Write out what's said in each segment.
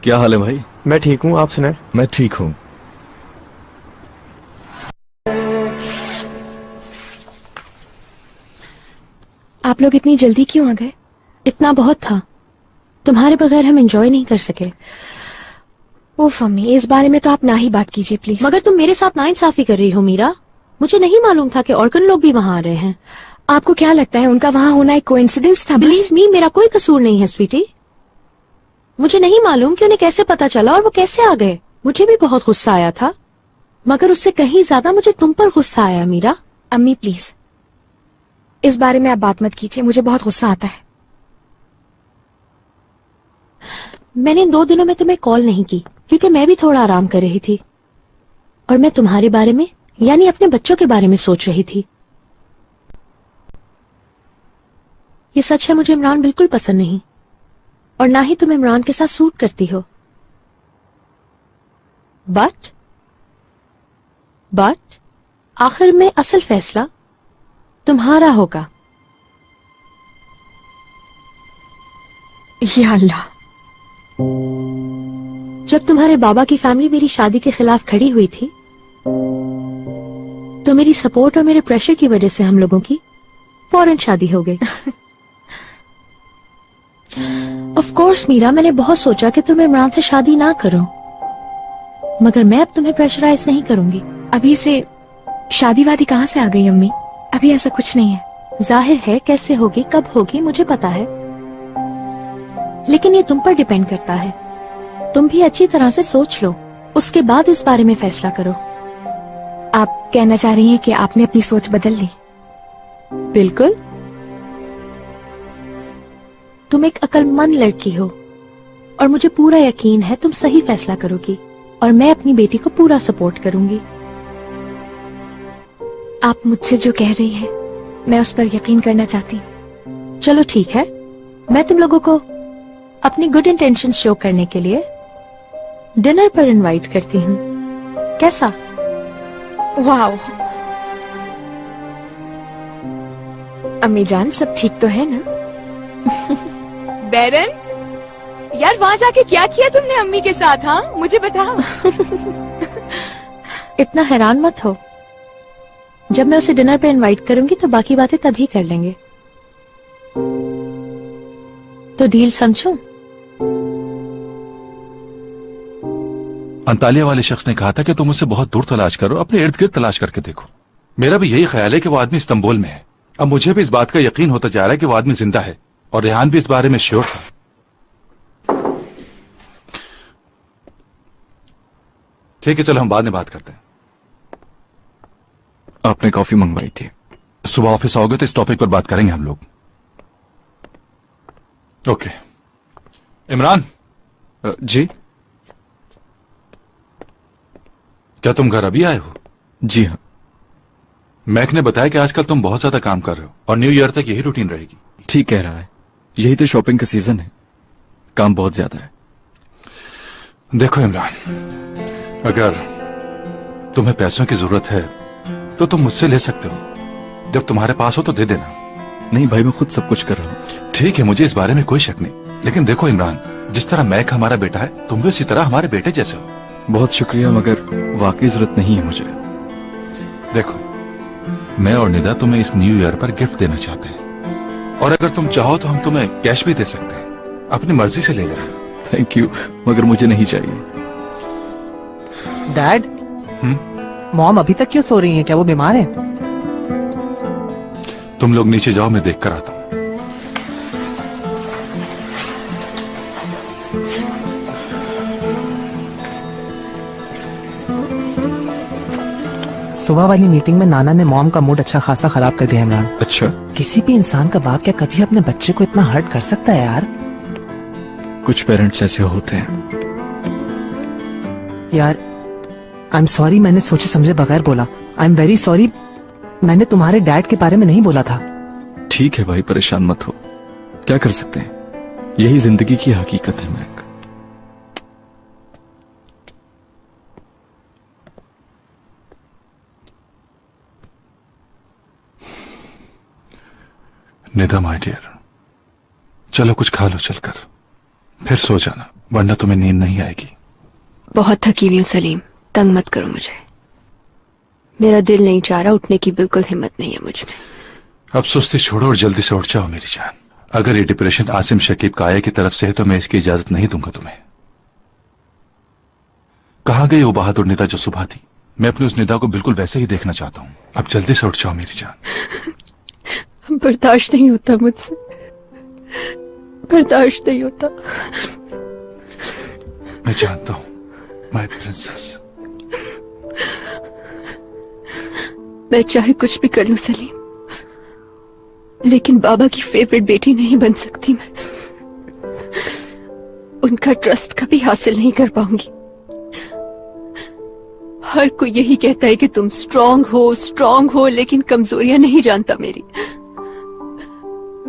क्या हाल है भाई? मैं ठीक हूँ, आप सुनाए। मैं ठीक हूँ। आप लोग इतनी जल्दी क्यों आ गए? इतना बहुत था, तुम्हारे बगैर हम एंजॉय नहीं कर सके। उफ अम्मी, इस बारे में तो आप ना ही बात कीजिए प्लीज। मगर तुम मेरे साथ नाइंसाफी कर रही हो मीरा। मुझे नहीं मालूम था कि ऑर्गन लोग भी वहाँ आ रहे हैं। आपको क्या लगता है उनका वहाँ होना एक कोइंसिडेंस था? बिलीव मी, मेरा कोई कसूर नहीं है स्वीटी। मुझे नहीं मालूम कि उन्हें कैसे पता चला और वो कैसे आ गए। मुझे भी बहुत गुस्सा आया था, मगर उससे कहीं ज्यादा मुझे तुम पर गुस्सा आया मीरा। अम्मी प्लीज, इस बारे में आप बात मत कीजिए, मुझे बहुत गुस्सा आता है। मैंने इन 2 दिनों में तुम्हें कॉल नहीं की क्योंकि मैं भी थोड़ा आराम कर रही थी और मैं तुम्हारे बारे में यानी अपने बच्चों के बारे में सोच रही थी। ये सच है, मुझे इमरान बिल्कुल पसंद नहीं और ना ही तुम इमरान के साथ सूट करती हो। बट आखिर में असल फैसला तुम्हारा होगा। या अल्लाह, जब तुम्हारे बाबा की फैमिली मेरी शादी के खिलाफ खड़ी हुई थी तो मेरी सपोर्ट और मेरे प्रेशर की वजह से हम लोगों की फौरन शादी हो गई। ऑफ कोर्स मीरा, मैंने बहुत सोचा कि तुम इमरान से शादी ना करो, मगर मैं अब तुम्हें प्रेशराइज नहीं करूंगी। अभी से शादी वादी कहाँ से आ गई अम्मी? अभी ऐसा कुछ नहीं है। जाहिर है, कैसे होगी कब होगी मुझे पता है, लेकिन ये तुम पर डिपेंड करता है। तुम भी अच्छी तरह से सोच लो, उसके बाद इस बारे में फैसला करो। आप कहना चाह रही हैं कि आपने अपनी सोच बदल ली? बिल्कुल। तुम एक अक्लमंद लड़की हो और मुझे पूरा यकीन है तुम सही फैसला करोगी और मैं अपनी बेटी को पूरा सपोर्ट करूंगी। आप मुझसे जो कह रही हैं मैं उस पर यकीन करना चाहती हूँ। चलो ठीक है, मैं तुम लोगों को अपनी गुड इंटेंशन शो करने के लिए डिनर पर इनवाइट करती हूँ। कैसा? वाह, अम्मी जान सब ठीक तो है ना? बैरन, यार वहाँ जाके क्या किया तुमने अम्मी के साथ? हाँ मुझे बताओ। इतना हैरान मत हो, जब मैं उसे डिनर पे इनवाइट करूंगी तो बाकी बातें तभी कर लेंगे। तो डील समझो। अंतालिया वाले शख्स ने कहा था कि तुम उसे बहुत दूर तलाश करो, अपने इर्द गिर्द तलाश करके देखो। मेरा भी यही ख्याल है कि वो आदमी इस्तांबुल में है। अब मुझे भी इस बात का यकीन होता जा रहा है कि वो आदमी जिंदा है और रेहान भी इस बारे में श्योर था। ठीक है, चलो हम बाद में बात करते हैं। आपने कॉफी मंगवाई थी। सुबह ऑफिस आओगे तो इस टॉपिक पर बात करेंगे हम लोग। ओके। इमरान। जी? क्या तुम घर अभी आए हो? जी हाँ। मैक ने बताया कि आजकल तुम बहुत ज्यादा काम कर रहे हो और न्यू ईयर तक यही रूटीन रहेगी। ठीक कह रहा है, यही तो शॉपिंग का सीजन है, काम बहुत ज्यादा है। देखो इमरान, अगर तुम्हें पैसों की जरूरत है तो तुम मुझसे ले सकते हो। जब तुम्हारे पास हो तो दे देना। नहीं भाई, मैं खुद सब कुछ कर रहा हूँ। ठीक है, मुझे इस बारे में कोई शक नहीं, लेकिन देखो इमरान, जिस तरह मैक हमारा बेटा है तुम भी उसी तरह हमारे बेटे जैसे हो। बहुत शुक्रिया, मगर वाकई जरूरत नहीं है मुझे। देखो, मैं और निदा तुम्हें इस न्यू ईयर पर गिफ्ट देना चाहते हैं और अगर तुम चाहो तो हम तुम्हें कैश भी दे सकते हैं, अपनी मर्जी से ले लेना। थैंक यू, मगर मुझे नहीं चाहिए। डैड, मॉम अभी तक क्यों सो रही हैं? क्या वो बीमार है? तुम लोग नीचे जाओ, मैं देख कर आता हूँ। सुबह वाली मीटिंग में नाना ने मॉम का मूड अच्छा खासा खराब कर दिया इमरान। अच्छा? किसी भी इंसान का बाप क्या कभी अपने बच्चे को इतना हर्ट कर सकता है यार? कुछ पेरेंट्स ऐसे होते हैं यार। आई एम सॉरी, मैंने सोचे समझे बगैर बोला। आई एम वेरी सॉरी, मैंने तुम्हारे डैड के बारे में नहीं बोला था। ठीक है भाई, परेशान मत हो, क्या कर सकते हैं, यही जिंदगी की हकीकत है। मैक, निदा माय डियर, चलो कुछ खा लो चलकर, फिर सो जाना। वरना तुम्हें नींद नहीं आएगी। बहुत थकी हुई हूँ सलीम, तंग मत करो मुझे। मेरा दिल नहीं चाह रहा, उठने की बिल्कुल हिम्मत नहीं है मुझ में। अब सुस्ती छोड़ो और जल्दी से उठ जाओ मेरी जान। अगर ये डिप्रेशन आसिम शकीब काया की तरफ से है तो मैं इसकी इजाजत नहीं दूंगा तुम्हें। कहां गई वो बहादुर निदा जो सुबह थी? मैं अपनी उस निदा को बिल्कुल वैसे ही देखना चाहता हूं। अब जल्दी से उठ जाओ मेरी जान। बर्दाश्त नहीं होता मुझसे, बर्दाश्त नहीं होता। मैं जानता हूं माय प्रिंसेस। मैं चाहे कुछ भी कर लूं सलीम, लेकिन बाबा की फेवरेट बेटी नहीं बन सकती मैं। उनका ट्रस्ट कभी हासिल नहीं कर पाऊंगी। हर कोई यही कहता है कि तुम स्ट्रांग हो, लेकिन कमजोरियां नहीं जानता मेरी।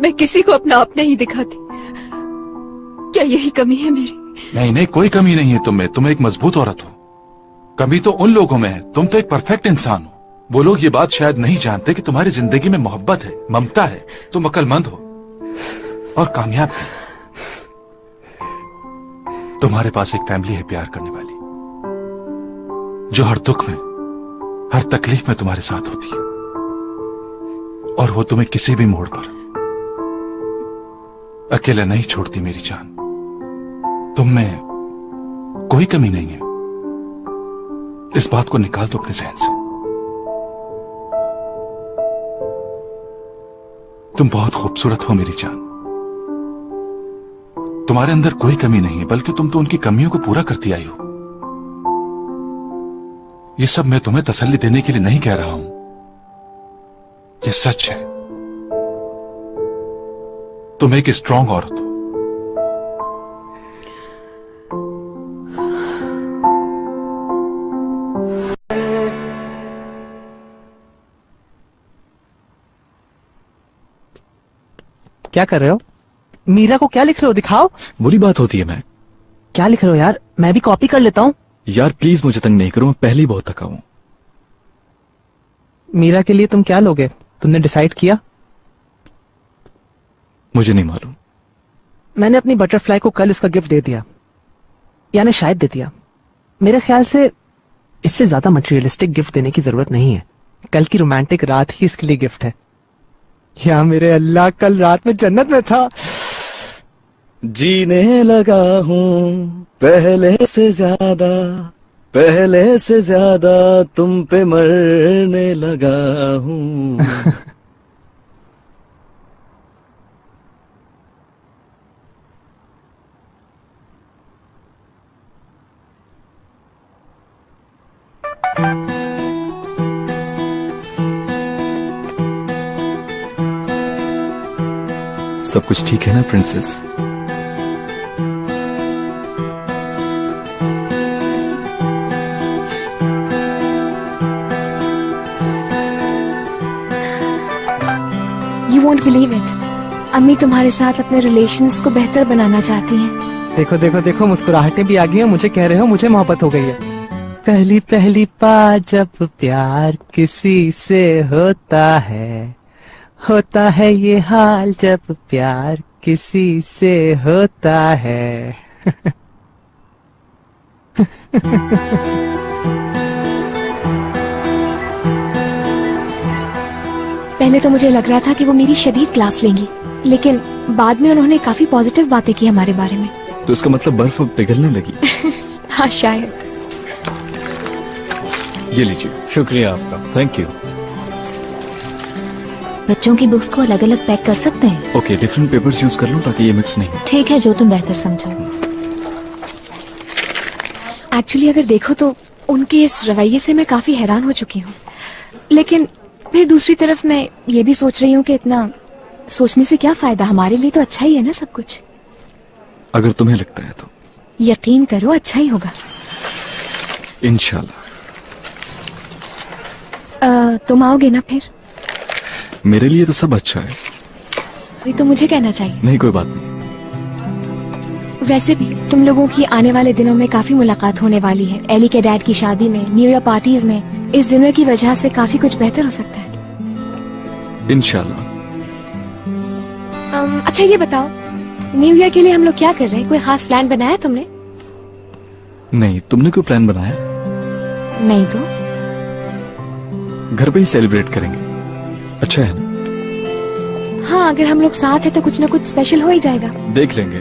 मैं किसी को अपना आप नहीं दिखाती। क्या यही कमी है मेरी? नहीं नहीं, कोई कमी नहीं है तुम एक मजबूत औरत हो। कमी तो उन लोगों में है, तुम तो एक परफेक्ट इंसान हो। वो लोग ये बात शायद नहीं जानते कि तुम्हारी जिंदगी में मोहब्बत है, ममता है, तुम अक्लमंद हो और कामयाब भी। तुम्हारे पास एक फैमिली है प्यार करने वाली, जो हर दुख में, हर तकलीफ में तुम्हारे साथ होती है, और वो तुम्हें किसी भी मोड़ पर अकेला नहीं छोड़ती मेरी जान। तुम में कोई कमी नहीं है, इस बात को निकाल दो अपने जहन से। तुम बहुत खूबसूरत हो मेरी जान। तुम्हारे अंदर कोई कमी नहीं है, बल्कि तुम तो उनकी कमियों को पूरा करती आई हो। ये सब मैं तुम्हें तसल्ली देने के लिए नहीं कह रहा हूं, ये सच है। तुम एक स्ट्रांग औरत हो। क्या कर रहे हो? मीरा को क्या लिख रहे हो? दिखाओ। बुरी बात होती है मैं। क्या लिख रहे हो यार? मैं भी कॉपी कर लेता हूँ। यार प्लीज मुझे तंग नहीं करो, मैं पहले ही बहुत थका हूं। मीरा के लिए तुम क्या लोगे? तुमने डिसाइड किया? मुझे नहीं मालूम। मैंने अपनी बटरफ्लाई को कल इसका गिफ्ट दे दिया, यानी शायद दे दिया। मेरे ख्याल से इससे ज्यादा मटेरियलिस्टिक गिफ्ट देने की जरूरत नहीं है। कल की रोमांटिक रात ही इसके लिए गिफ्ट है। या मेरे अल्लाह, कल रात में जन्नत में था। जीने लगा हूँ पहले से ज्यादा तुम पे मरने लगा हूँ। सब कुछ ठीक है ना princess? You won't believe it. अम्मी तुम्हारे साथ अपने रिलेशंस को बेहतर बनाना चाहती हैं। देखो देखो देखो, मुस्कुराहटें भी आ गई हैं। मुझे कह रहे हो मुझे मोहब्बत हो गई है। पहली पहली बार जब प्यार किसी से होता है ये हाल जब प्यार किसी से होता है। पहले तो मुझे लग रहा था कि वो मेरी शदीद क्लास लेंगी, लेकिन बाद में उन्होंने काफी पॉजिटिव बातें की हमारे बारे में। तो इसका मतलब बर्फ पिघलने लगी। हाँ शायद। ये लीजिए। शुक्रिया आपका। Thank you. बच्चों की बुक्स को अलग अलग पैक कर सकते हैं? ओके, डिफरेंट पेपर्स यूज कर लूं ताकि ये मिक्स नहीं हो। ठीक है, जो तुम बेहतर समझो। एक्चुअली अगर देखो तो उनके इस रवैये से मैं काफी हैरान हो चुकी हूँ, लेकिन फिर दूसरी तरफ मैं ये भी सोच रही हूँ कि इतना सोचने से क्या फायदा, हमारे लिए तो अच्छा ही है ना सब कुछ। अगर तुम्हें लगता है तो। यकीन करो अच्छा ही होगा। इंशाल्लाह। तुम आओगे ना फिर? मेरे लिए तो सब अच्छा है। वही तो मुझे कहना चाहिए। नहीं, कोई बात नहीं। वैसे भी तुम लोगों की आने वाले दिनों में काफी मुलाकात होने वाली है। एली के डैड की शादी में, न्यू ईयर पार्टीज में। इस डिनर की वजह से काफी कुछ बेहतर हो सकता है। इंशाल्लाह। अच्छा ये बताओ, न्यू ईयर के लिए हम लोग क्या कर रहे हैं? कोई खास प्लान बनाया तुमने? नहीं, तुमने कोई प्लान बनाया? नहीं तो। घर पे ही सेलिब्रेट करेंगे, अच्छा है ना? हाँ, अगर हम लोग साथ हैं तो कुछ ना कुछ स्पेशल हो ही जाएगा। देख लेंगे।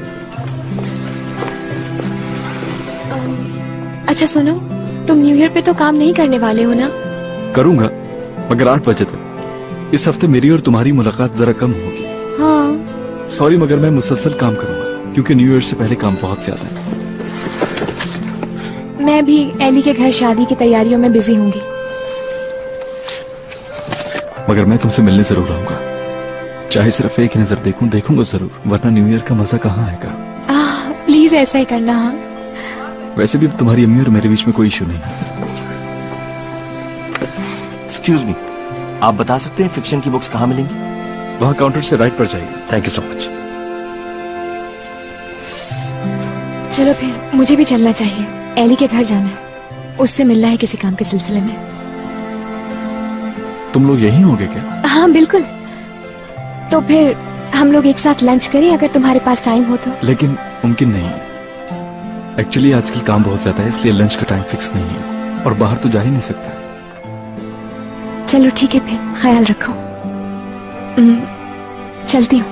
अच्छा सुनो, तुम न्यू ईयर पे तो काम नहीं करने वाले हो ना? करूंगा, मगर 8 बजे तक। इस हफ्ते मेरी और तुम्हारी मुलाकात जरा कम होगी। हाँ। सॉरी, मगर मैं मुसलसल काम करूंगा क्योंकि न्यू ईयर से पहले काम बहुत ज्यादा है। मैं भी एली के घर शादी की तैयारियों में बिजी होंगी। मगर मैं तुमसे मिलने जरूर आऊंगा, चाहे सिर्फ एक नजर देखूंगा जरूर, वरना न्यू ईयर का मजा कहाँ आएगा। प्लीज ऐसा ही करना। हाँ, वैसे भी तुम्हारी अम्मी और मेरे बीच में कोई इशू नहीं है। एक्सक्यूज मी, आप बता सकते हैं फिक्शन की बुक्स कहाँ मिलेंगी? वहाँ काउंटर से राइट पर जाएगी। Thank you so much. चलो फिर मुझे भी चलना चाहिए, एली के घर जाना है, उससे मिलना है किसी काम के सिलसिले में। तुम लोग यहीं होगे क्या? हाँ बिल्कुल। तो फिर हम लोग एक साथ लंच करें अगर तुम्हारे पास टाइम हो तो। लेकिन मुमकिन नहीं है। एक्चुअली आजकल काम बहुत ज्यादा है, इसलिए लंच का टाइम फिक्स नहीं है और बाहर तो जा ही नहीं सकता। चलो ठीक है, फिर ख्याल रखो। चलती हूँ,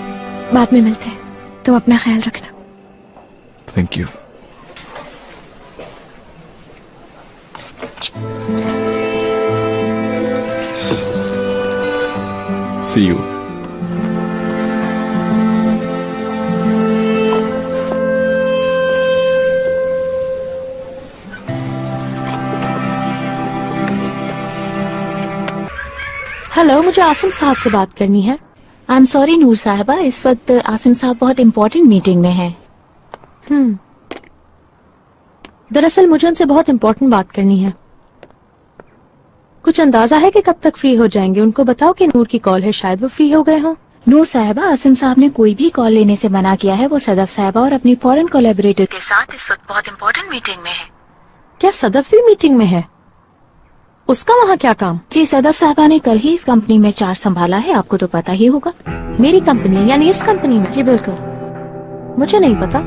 बाद में मिलते हैं। तुम अपना ख्याल रखना। Thank you. See you. Hello, मुझे आसिम साहब से बात करनी है। आई एम सॉरी नूर साहबा, इस वक्त आसिम साहब बहुत इम्पोर्टेंट मीटिंग में हैं। दरअसल मुझे उनसे बहुत इम्पोर्टेंट बात करनी है। कुछ अंदाजा है कि कब तक फ्री हो जाएंगे? उनको बताओ कि नूर की कॉल है, शायद वो फ्री हो गए हों। नूर साहबा, आसिम साहब ने कोई भी कॉल लेने से मना किया है। वो सदफ साहबा और अपनी फॉरेन कोलैबोरेटर के साथ इस वक्त बहुत इम्पोर्टेंट मीटिंग में है। क्या सदफ भी मीटिंग में है? उसका वहाँ क्या काम? जी, सदफ साहबा ने कल ही इस कंपनी में चार्ज संभाला है, आपको तो पता ही होगा। मेरी कंपनी यानी इस कंपनी में? जी बिल्कुल। मुझे नहीं पता।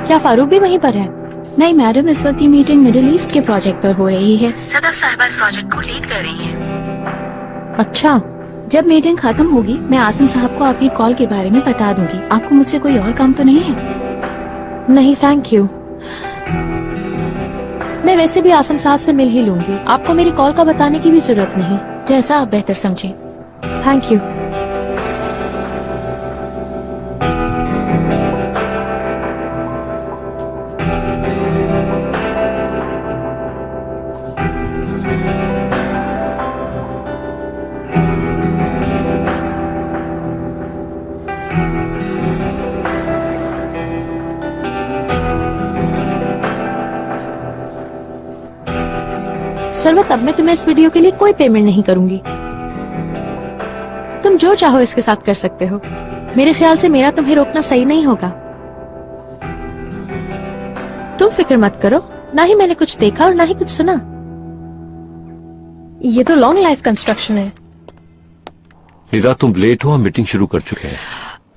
क्या फारूक भी वहीं पर है? नहीं मैडम, इस वक्त ये मीटिंग मिडिल ईस्ट के प्रोजेक्ट पर हो रही है। सदफ साहबा इस प्रोजेक्ट को लीड कर रही हैं। अच्छा। जब मीटिंग खत्म होगी मैं आसिम साहब को आपकी कॉल के बारे में बता दूंगी। आपको मुझसे कोई और काम तो नहीं है? नहीं थैंक यू, मैं वैसे भी आसिम साहब से मिल ही लूंगी। आपको मेरी कॉल का बताने की भी जरूरत नहीं। जैसा आप बेहतर समझे। Thank you. सरवत, अब मैं तुम्हें इस वीडियो के लिए कोई पेमेंट नहीं करूंगी। तुम जो चाहो इसके साथ कर सकते हो। मेरे ख्याल से मेरा तुम्हें रोकना सही नहीं होगा। तुम फिक्र मत करो, ना ही मैंने कुछ देखा और ना ही कुछ सुना। ये तो लॉन्ग लाइफ कंस्ट्रक्शन है। मीरा, तुम लेट हो, हम मीटिंग शुरू कर चुके हैं।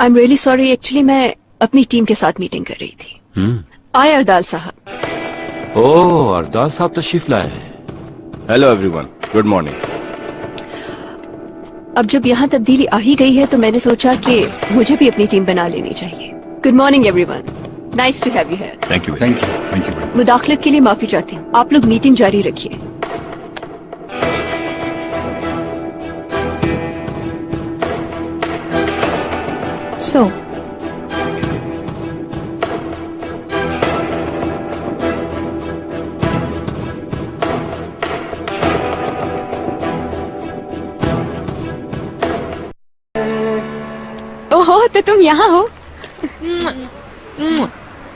I am really sorry, actually मैं अपनी टीम के साथ मीटिंग कर रही थी। आए अरदाल साहब। ओह, अरदाल साहब तशरीफ लाए हैं। Hello everyone, good morning. अब जब यहाँ तब्दीली आ ही गई है तो मैंने सोचा कि मुझे भी अपनी टीम बना लेनी चाहिए। Good morning everyone, nice to have you here. Thank you, thank you, thank you. मुदाखलत के लिए माफी चाहती हूँ, आप लोग मीटिंग जारी रखिए। सो ओहो, तो तुम यहाँ हो।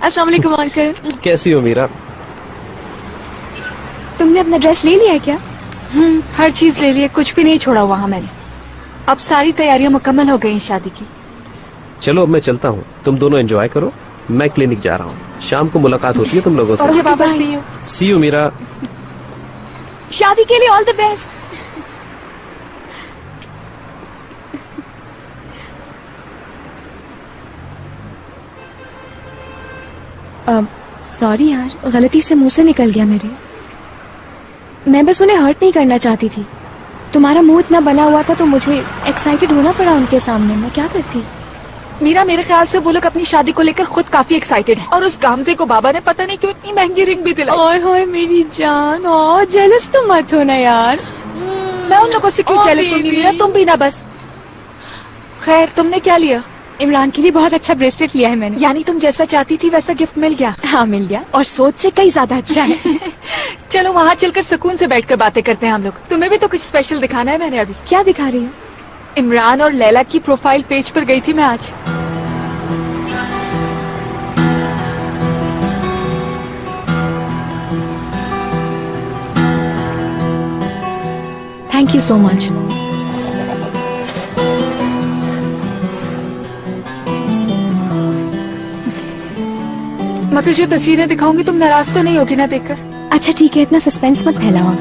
अस्सलाम वालेकुम अंकल। कैसी हो मीरा? तुमने अपना ड्रेस ले लिया है क्या? हर चीज ले लिया, कुछ भी नहीं छोड़ा वहाँ मैंने। अब सारी तैयारियां मुकम्मल हो गई शादी की। चलो अब मैं चलता हूँ, तुम दोनों एंजॉय करो। मैं क्लिनिक जा रहा हूँ, शाम को मुलाकात होती है तुम लोगों से। ओके बाबा, see you. See you Meera. शादी के लिए ऑल द बेस्ट। सॉरी यार, गलती से मुंह से निकल गया मेरे। मैं बस उन्हें हर्ट नहीं करना चाहती थी। तुम्हारा मुंह इतना बना हुआ था तो मुझे एक्साइटेड होना पड़ा उनके सामने। मैं क्या करती? मीरा, मेरे ख्याल से वो लोग अपनी शादी को लेकर खुद काफी एक्साइटेड हैं। और उस गामजे को बाबा ने पता नहीं क्यों इतनी महंगी रिंग भी दिलाई। ओए होए मेरी जान, और जेलस तो मत होना यार। मैं उन लोगों से क्यों जेलस होंगी मीरा, तुम भी ना बस। खैर, तुमने क्या लिया? इमरान के लिए बहुत अच्छा ब्रेसलेट लिया है मैंने। यानी तुम जैसा चाहती थी वैसा गिफ्ट मिल गया? हाँ मिल गया, और सोच से कई ज्यादा अच्छा है। चलो वहाँ चलकर सुकून से बैठकर बातें करते हैं हम लोग। तुम्हें भी तो कुछ स्पेशल दिखाना है। मैंने अभी क्या दिखा रही हूँ? इमरान और लैला की प्रोफाइल पेज पर गई थी मैं आज। Thank you so much. मगर जो तस्वीरें दिखाऊंगी तुम नाराज तो नहीं होगी ना देखकर? अच्छा ठीक है, इतना सस्पेंस मत फैलाओ।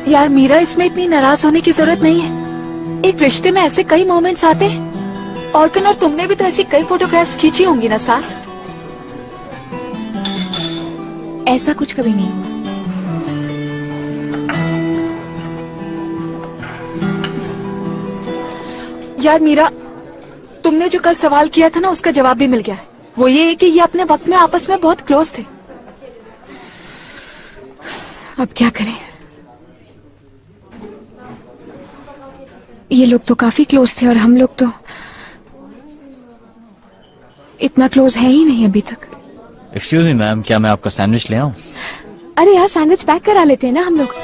यार मीरा, इसमें इतनी नाराज होने की जरूरत नहीं है। एक रिश्ते में ऐसे कई मोमेंट्स आते हैं। और तुमने भी तो ऐसी कई फोटोग्राफ्स खींची होंगी ना साथ। ऐसा कुछ कभी नहीं हुआ। यार मीरा, तुमने जो कल सवाल किया था ना उसका जवाब भी मिल गया है। वो ये है कि ये अपने वक्त में आपस में बहुत क्लोज थे। अब क्या करें? ये लोग तो काफी क्लोज थे और हम लोग तो इतना क्लोज है ही नहीं अभी तक। एक्सक्यूज मी मैम, क्या मैं आपका सैंडविच ले आऊं? अरे यार, सैंडविच पैक करा लेते हैं ना हम लोग,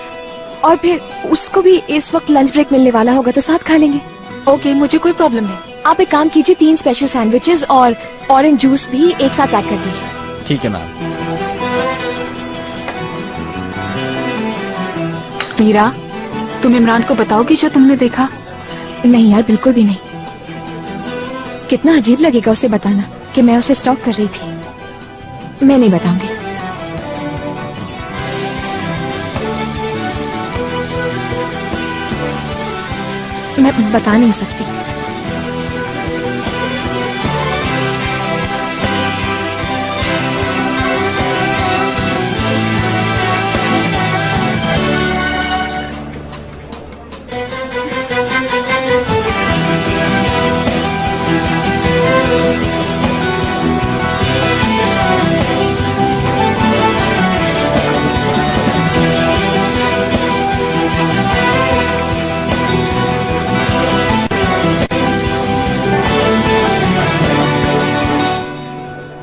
और फिर उसको भी इस वक्त लंच ब्रेक मिलने वाला होगा तो साथ खा लेंगे। ओके, मुझे कोई प्रॉब्लम नहीं। आप एक काम कीजिए, 3 स्पेशल सैंडविचेस और ऑरेंज जूस भी एक साथ पैक कर दीजिए। ठीक है मैम। मीरा, तुम इमरान को बताओगी जो तुमने देखा? नहीं यार, बिल्कुल भी नहीं। कितना अजीब लगेगा उसे बताना कि मैं उसे स्टॉक कर रही थी। मैं नहीं बताऊंगी। मैं बता नहीं सकती।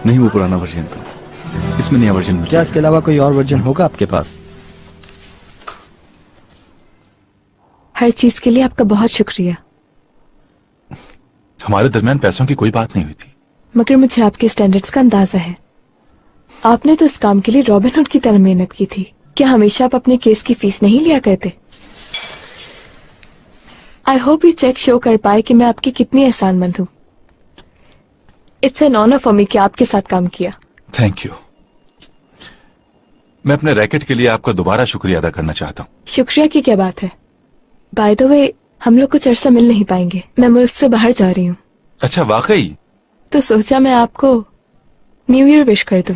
नहीं, वो पुराना वर्जन था। इसमें नया वर्जन क्या इसके अलावा कोई और वर्जन होगा आपके पास? हर चीज के लिए आपका बहुत शुक्रिया। हमारे दरमियान पैसों की कोई बात नहीं हुई थी। मगर मुझे आपके स्टैंडर्ड्स का अंदाजा है। आपने तो इस काम के लिए रॉबिन हुड की तरह मेहनत की थी। क्या हमेशा आप अपने केस की फीस नहीं लिया करते? आई होप ये चेक शो कर पाए कि मैं आपकी कितनी एहसानमंद हूँ। It's an honour for me कि आपके साथ काम किया। Thank you. मैं अपने रैकेट के लिए आपका दोबारा शुक्रिया अदा करना चाहता हूँ। शुक्रिया की क्या बात है? बाय द वे, हम लोग कुछ अरसा मिल नहीं पाएंगे। मैं मुल्क से बाहर जा रही हूँ। अच्छा, वाकई? तो सोचा मैं आपको न्यू ईयर विश कर दूं।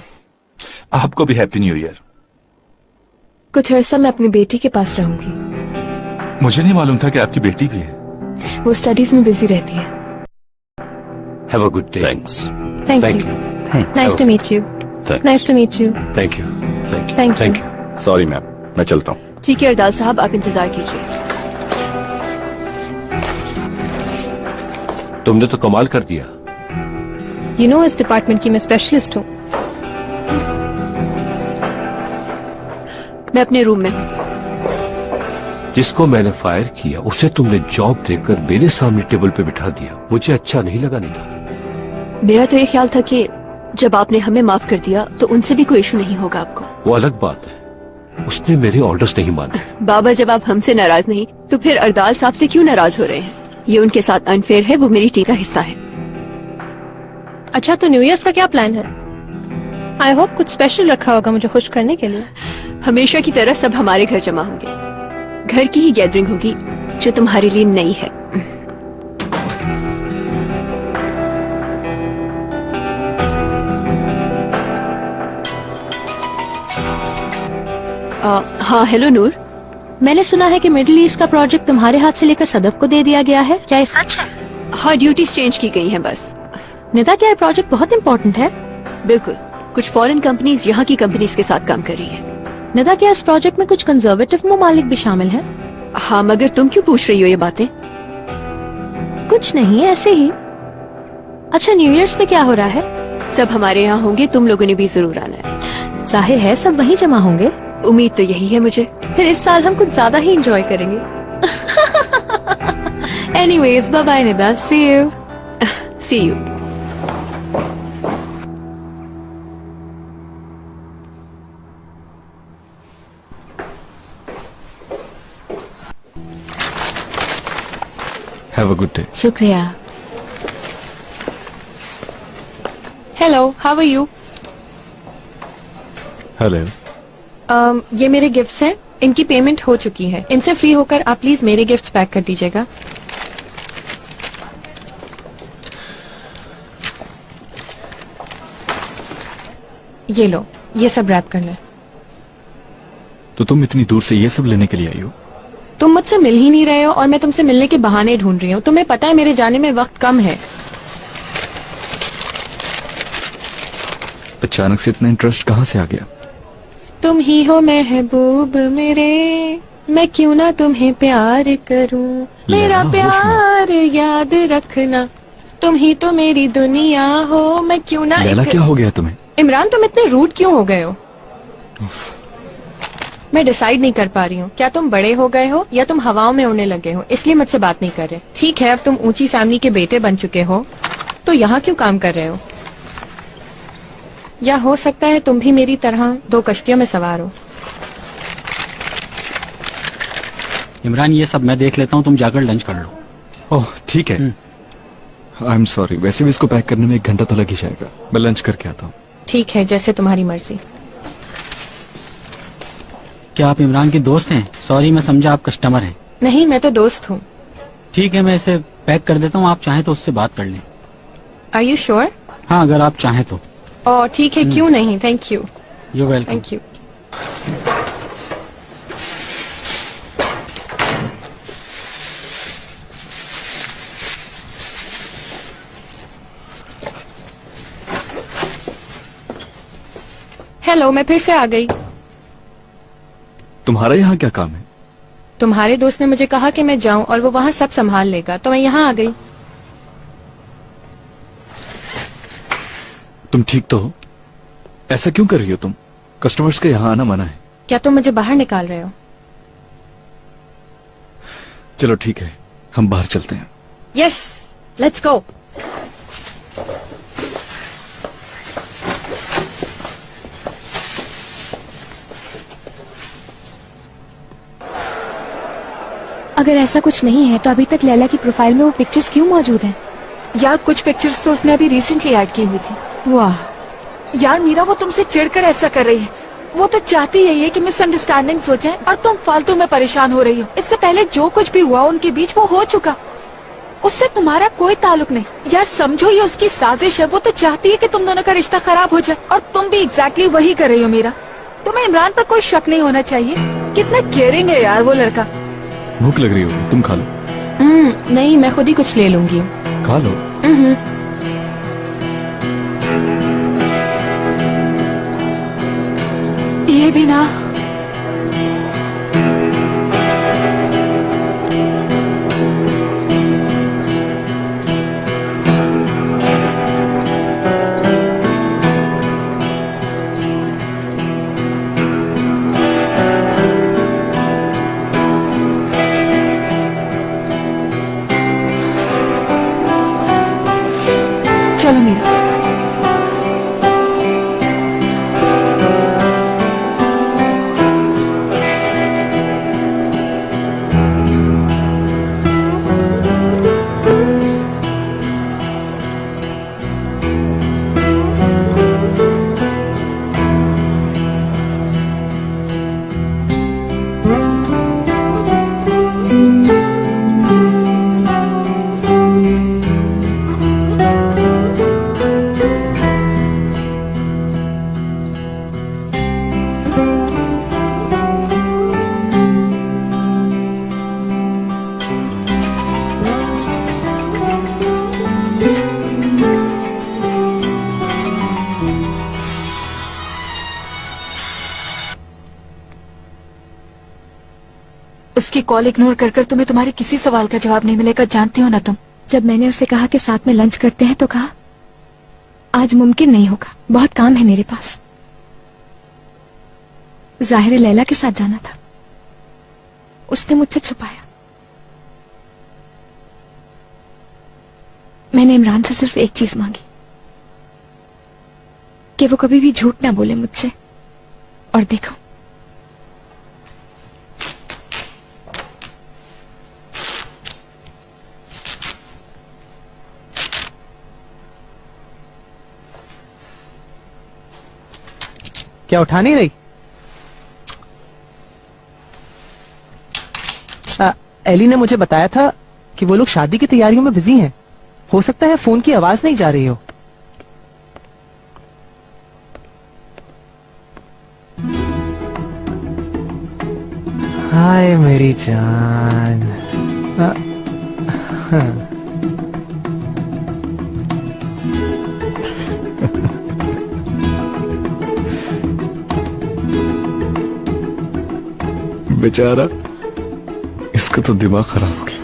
आपको भी हैप्पी न्यू ईयर। कुछ अरसा मैं अपनी बेटी के पास रहूंगी। मुझे नहीं मालूम था कि आपकी बेटी भी है। वो स्टडीज में बिजी रहती है। Have a good day. Thanks. Thank you. Nice to meet you. Nice to meet you. Thank you. Thank you. Thank you. Sorry ma'am, मैं चलता हूँ। ठीक है अरदाल साहब, आप इंतजार कीजिए। तुमने तो कमाल कर दिया। You know, इस डिपार्टमेंट की मैं स्पेशलिस्ट हूँ। मैं अपने रूम में हूँ। जिसको मैंने फायर किया उसे तुमने जॉब देकर मेरे सामने टेबल पे बिठा दिया। मुझे अच्छा नहीं लगा निदा। मेरा तो ये ख्याल था कि जब आपने हमें माफ कर दिया तो उनसे भी कोई इशू नहीं होगा आपको। वो अलग बात है, उसने मेरे ऑर्डर्स नहीं माने। बाबा, जब आप हमसे नाराज नहीं तो फिर अरदाल साहब से क्यों नाराज हो रहे हैं? ये उनके साथ अनफेयर है, वो मेरी टीम का हिस्सा है। अच्छा, तो न्यू ईयर्स का क्या प्लान है? आई होप कुछ स्पेशल रखा होगा मुझे खुश करने के लिए। हमेशा की तरह सब हमारे घर जमा होंगे। घर की ही गैदरिंग होगी जो तुम्हारे लिए नई है। हाँ, हेलो नूर। मैंने सुना है कि मिडिल ईस्ट का प्रोजेक्ट तुम्हारे हाथ से लेकर सदफ को दे दिया गया है, क्या ये सच है? हाँ, ड्यूटीज चेंज की गई हैं बस। निदा, क्या ये प्रोजेक्ट बहुत इम्पोर्टेंट है? बिल्कुल, कुछ फॉरेन कंपनीज यहाँ की कंपनीज के साथ काम कर रही हैं। निदा, क्या इस प्रोजेक्ट में कुछ कंजर्वेटिव ममालिक भी शामिल हैं? हाँ, मगर तुम क्यों पूछ रही हो ये बातें? कुछ नहीं, ऐसे ही। अच्छा, न्यू ईयर्स पे क्या हो रहा है? सब हमारे यहाँ होंगे, तुम लोगों ने भी जरूर आना है। जाहिर है सब वहीं जमा होंगे। उम्मीद तो यही है मुझे। फिर इस साल हम कुछ ज्यादा ही एंजॉय करेंगे। Anyways, bye bye Nida, see you. See you. Have a good day. शुक्रिया। Hello, how are you? Hello. ये मेरे गिफ्ट्स हैं, इनकी पेमेंट हो चुकी है। इनसे फ्री होकर आप प्लीज मेरे गिफ्ट्स पैक कर दीजिएगा। ये लो, ये सब रैप करना है। तो तुम इतनी दूर से ये सब लेने के लिए आई हो? तुम मुझसे मिल ही नहीं रहे हो और मैं तुमसे मिलने के बहाने ढूंढ रही हूँ। तुम्हें पता है मेरे जाने में वक्त कम है। अचानक से इतना इंटरेस्ट कहाँ से आ गया? तुम ही हो महबूब मेरे, मैं क्यों ना तुम्हें प्यार करूं। मेरा होश में। प्यार याद रखना, तुम ही तो मेरी दुनिया हो, मैं क्यों ना। लैला, क्या हो गया तुम्हें? इमरान, तुम इतने रूड क्यों हो गए हो? मैं डिसाइड नहीं कर पा रही हूँ, क्या तुम बड़े हो गए हो या तुम हवाओं में उड़ने लगे हो, इसलिए मुझसे बात नहीं कर रहे। ठीक है, अब तुम ऊंची फैमिली के बेटे बन चुके हो तो यहाँ क्यों काम कर रहे हो? या हो सकता है तुम भी मेरी तरह दो कश्तियों में सवार हो। इमरान, ये सब मैं देख लेता हूँ, तुम जाकर लंच कर लो। ओह ठीक है। आई एम सॉरी, वैसे भी इसको पैक करने में 1 घंटा तो लग ही जाएगा। मैं लंच करके आता हूँ। ठीक है, जैसे तुम्हारी मर्जी। क्या आप इमरान के दोस्त हैं? सॉरी, मैं समझा आप कस्टमर हैं। नहीं, मैं तो दोस्त हूँ। ठीक है, मैं इसे पैक कर देता हूँ, आप चाहें तो उससे बात कर लें। Are you sure? हाँ, अगर आप चाहें तो। ओह ठीक है, क्यों नहीं, thank you. You welcome. Thank you. Hello, मैं फिर से आ गई। तुम्हारा यहाँ क्या काम है? तुम्हारे दोस्त ने मुझे कहा कि मैं जाऊं और वो वहाँ सब संभाल लेगा, तो मैं यहाँ आ गई। तुम ठीक तो हो? ऐसा क्यों कर रही हो तुम? कस्टमर्स के यहाँ आना मना है। क्या तुम मुझे बाहर निकाल रहे हो? चलो ठीक है, हम बाहर चलते हैं। Yes, let's go. अगर ऐसा कुछ नहीं है तो अभी तक लैला की प्रोफाइल में वो पिक्चर्स क्यों मौजूद हैं? यार कुछ पिक्चर्स तो उसने अभी रिसेंटली ऐड की हुई थी। वाह यार मीरा, वो तुमसे चिढ़कर ऐसा कर रही है। वो तो चाहती यही है कि मिसअंडरस्टैंडिंग्स हो जाएं और तुम फालतू में परेशान हो रही हो। इससे पहले जो कुछ भी हुआ उनके बीच वो हो चुका, उससे तुम्हारा कोई ताल्लुक नहीं। यार समझो, ये उसकी साजिश है। वो तो चाहती है कि तुम दोनों का रिश्ता खराब हो जाए और तुम भी एग्जैक्टली वही कर रही हो मीरा। तुम्हें इमरान पर कोई शक नहीं होना चाहिए। कितना केयरिंग है यार वो लड़का। भूख लग रही होगी, तुम खा लो। नहीं, मैं खुद ही कुछ ले लूंगी। खा लो। ये भी ना। उसकी कॉल इग्नोर कर कर तुम्हें तुम्हारे किसी सवाल का जवाब नहीं मिलेगा, जानती हो ना तुम। जब मैंने उससे कहा कि साथ में लंच करते हैं तो कहा आज मुमकिन नहीं होगा, बहुत काम है मेरे पास। जाहिर है लैला के साथ जाना था, उसने मुझसे छुपाया। मैंने इमरान से सिर्फ एक चीज मांगी कि वो कभी भी झूठ ना बोले मुझसे, और देखो क्या उठा नहीं रही? एली ने मुझे बताया था कि वो लोग शादी की तैयारियों में बिजी हैं। हो सकता है फोन की आवाज नहीं जा रही हो। हाय मेरी जान। बेचारा, इसका तो दिमाग खराब हो गया।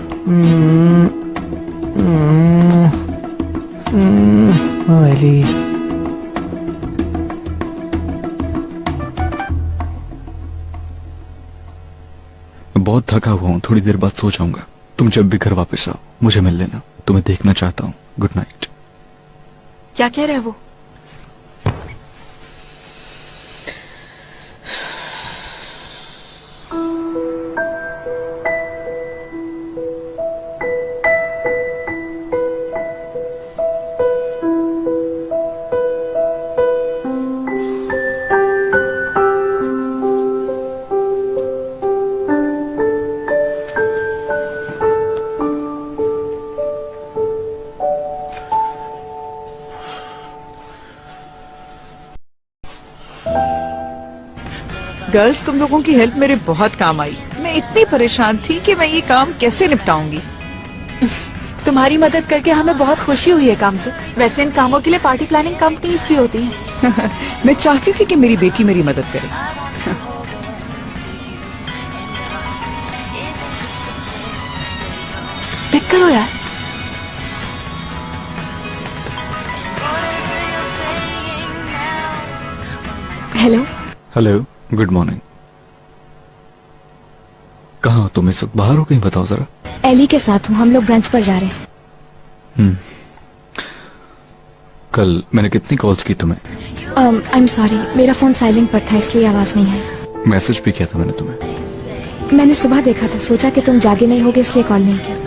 एली, मैं बहुत थका हुआ हूँ, थोड़ी देर बाद सो जाऊंगा। तुम जब भी घर वापस आओ मुझे मिल लेना, तुम्हें देखना चाहता हूँ। Good night. क्या कह रहे हो वो? गर्ल्स, तुम लोगों की हेल्प मेरे बहुत काम आई। मैं इतनी परेशान थी कि मैं ये काम कैसे निपटाऊंगी। तुम्हारी मदद करके हमें बहुत खुशी हुई है काम से। वैसे इन कामों के लिए पार्टी प्लानिंग कंपनीज भी होती हैं। मैं चाहती थी कि मेरी बेटी मेरी मदद करे। पिक करो यार। हेलो। Hello, good morning. कहाँ हो तुम इस वक्त? बाहर हो कहीं? बताओ जरा। एली के साथ हूँ, हम लोग ब्रंच पर जा रहे हैं। कल मैंने कितनी कॉल्स की तुम्हें? आई एम सॉरी, मेरा फोन साइलेंट पर था इसलिए आवाज नहीं आई। मैसेज भी किया था मैंने तुम्हें। मैंने सुबह देखा था, सोचा कि तुम जागे नहीं होगे इसलिए कॉल नहीं किया।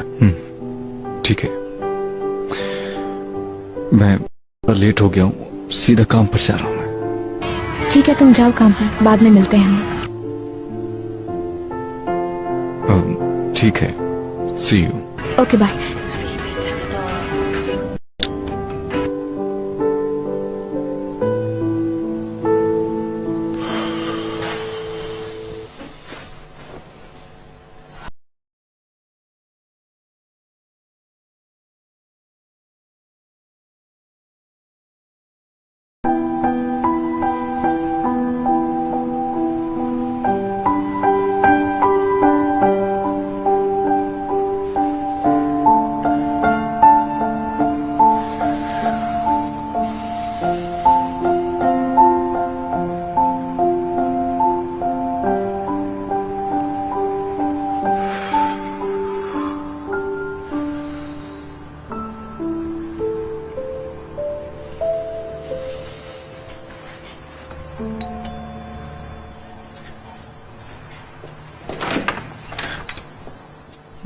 ठीक है, मैं लेट हो गया हूँ, सीधा काम पर जा रहा हूँ। ठीक है, तुम जाओ काम पर, बाद में मिलते हैं हम। ठीक है, सी यू। Okay, bye.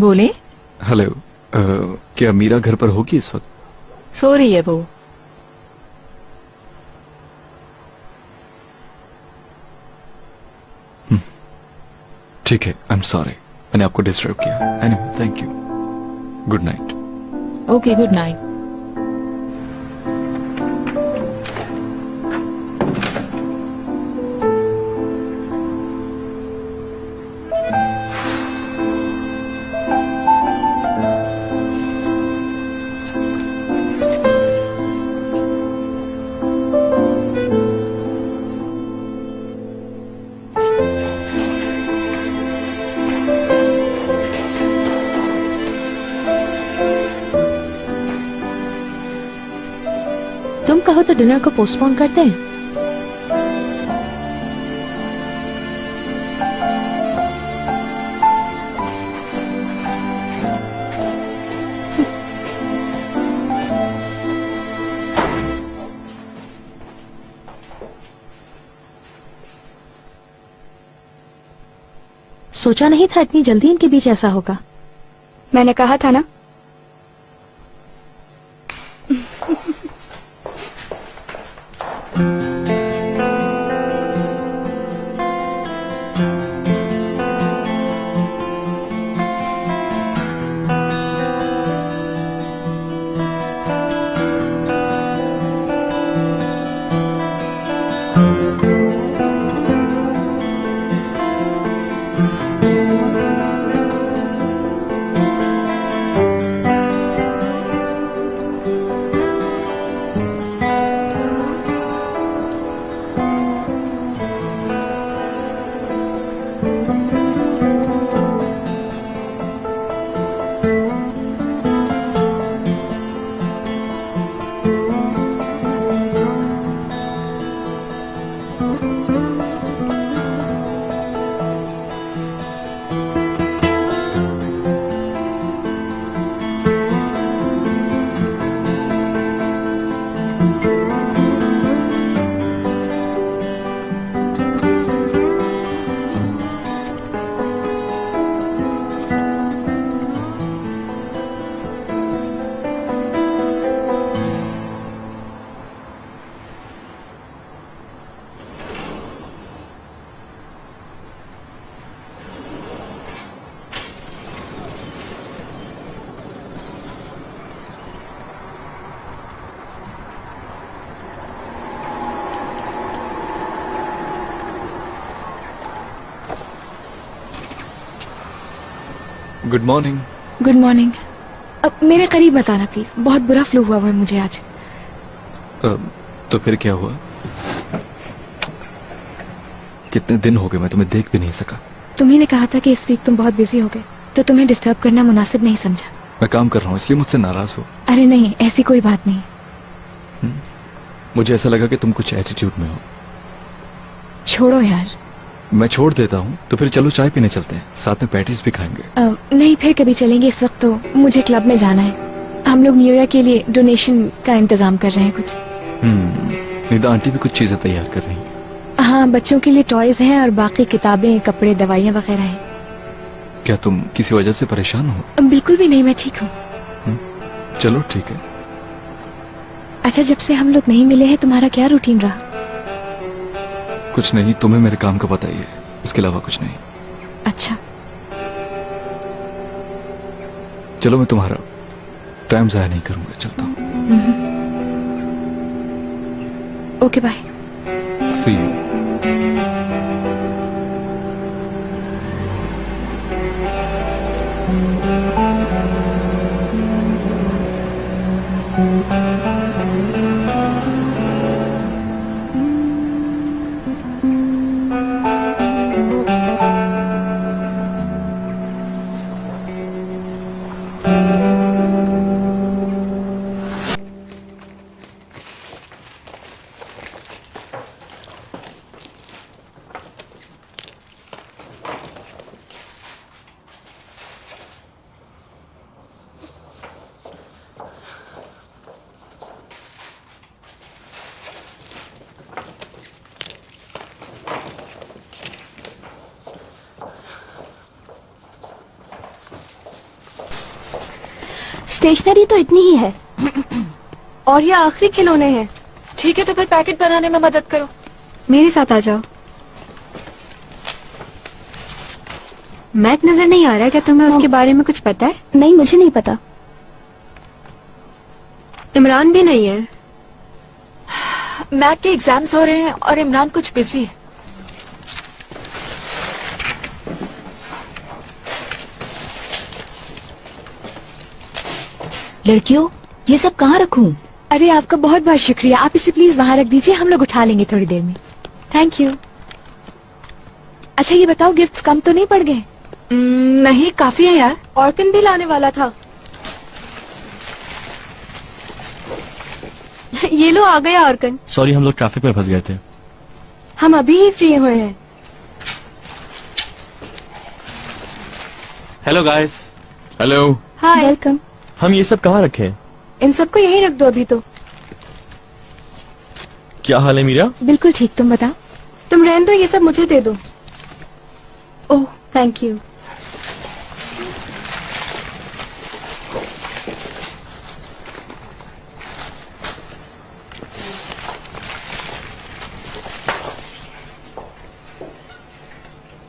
बोले। हेलो, क्या मीरा घर पर होगी इस वक्त? सो रही है वो। ठीक है, आई एम सॉरी, मैंने आपको डिस्टर्ब किया। Anyway, thank you. Good night. Okay, good night. तुम कहो तो डिनर को पोस्टपोन करते हैं। सोचा नहीं था इतनी जल्दी इनके बीच ऐसा होगा। मैंने कहा था ना। Good morning. Good morning. अब मेरे करीब मत आना प्लीज, बहुत बुरा फ्लू हुआ है मुझे आज। तो फिर क्या हुआ? कितने दिन हो गए मैं तुम्हें देख भी नहीं सका। तुम्ही ने कहा था कि इस वीक तुम बहुत बिजी हो गए, तो तुम्हें डिस्टर्ब करना मुनासिब नहीं समझा। मैं काम कर रहा हूँ इसलिए मुझसे नाराज हो? अरे नहीं, ऐसी कोई बात नहीं। मुझे ऐसा लगा कि तुम कुछ एटीट्यूड में हो। छोड़ो यार। मैं छोड़ देता हूँ तो फिर चलो चाय पीने चलते हैं, साथ में पैटीज भी खाएंगे। नहीं, फिर कभी चलेंगे। इस वक्त तो मुझे क्लब में जाना है। हम लोग न्यू ईयर के लिए डोनेशन का इंतजाम कर रहे हैं कुछ। निदा आंटी भी कुछ चीजें तैयार कर रही हैं। हाँ, बच्चों के लिए टॉयज हैं और बाकी किताबें, कपड़े, दवाइयाँ वगैरह हैं। क्या तुम किसी वजह से परेशान हो? बिल्कुल भी नहीं, मैं ठीक हूँ। चलो ठीक है। अच्छा, जब से हम लोग नहीं मिले हैं तुम्हारा क्या रूटीन रहा? कुछ नहीं, तुम्हें मेरे काम का पता ही है, इसके अलावा कुछ नहीं। अच्छा, चलो मैं तुम्हारा टाइम जाया नहीं करूंगा, चलता हूँ। Okay, bye. See you. Stationery तो इतनी ही है और ये आखिरी खिलौने हैं। ठीक है, तो फिर पैकेट बनाने में मदद करो। मेरे साथ आ जाओ। मैक नजर नहीं आ रहा है, क्या तुम्हें उसके बारे में कुछ पता है? नहीं, मुझे नहीं पता। इमरान भी नहीं है। मैक के एग्जाम्स हो रहे हैं और इमरान कुछ बिजी है। लड़कियों, ये सब कहाँ रखूं? अरे आपका बहुत बहुत शुक्रिया। आप इसे प्लीज वहाँ रख दीजिए, हम लोग उठा लेंगे थोड़ी देर में। Thank you. अच्छा ये बताओ, गिफ्ट्स कम तो नहीं पड़ गए? नहीं, काफी है यार। ऑर्कन भी लाने वाला था। ये लो आ गया अर्कन। सॉरी, हम लोग ट्रैफिक में फंस गए थे। हम अभी ही फ्री हुए हैं। Hello guys. हेलो। हाय। वेलकम। हम ये सब कहाँ रखे हैं? इन सबको यहीं रख दो अभी तो। क्या हाल है मीरा? बिल्कुल ठीक, तुम बताओ। तुम रहने दो, ये सब मुझे दे दो। Oh thank you.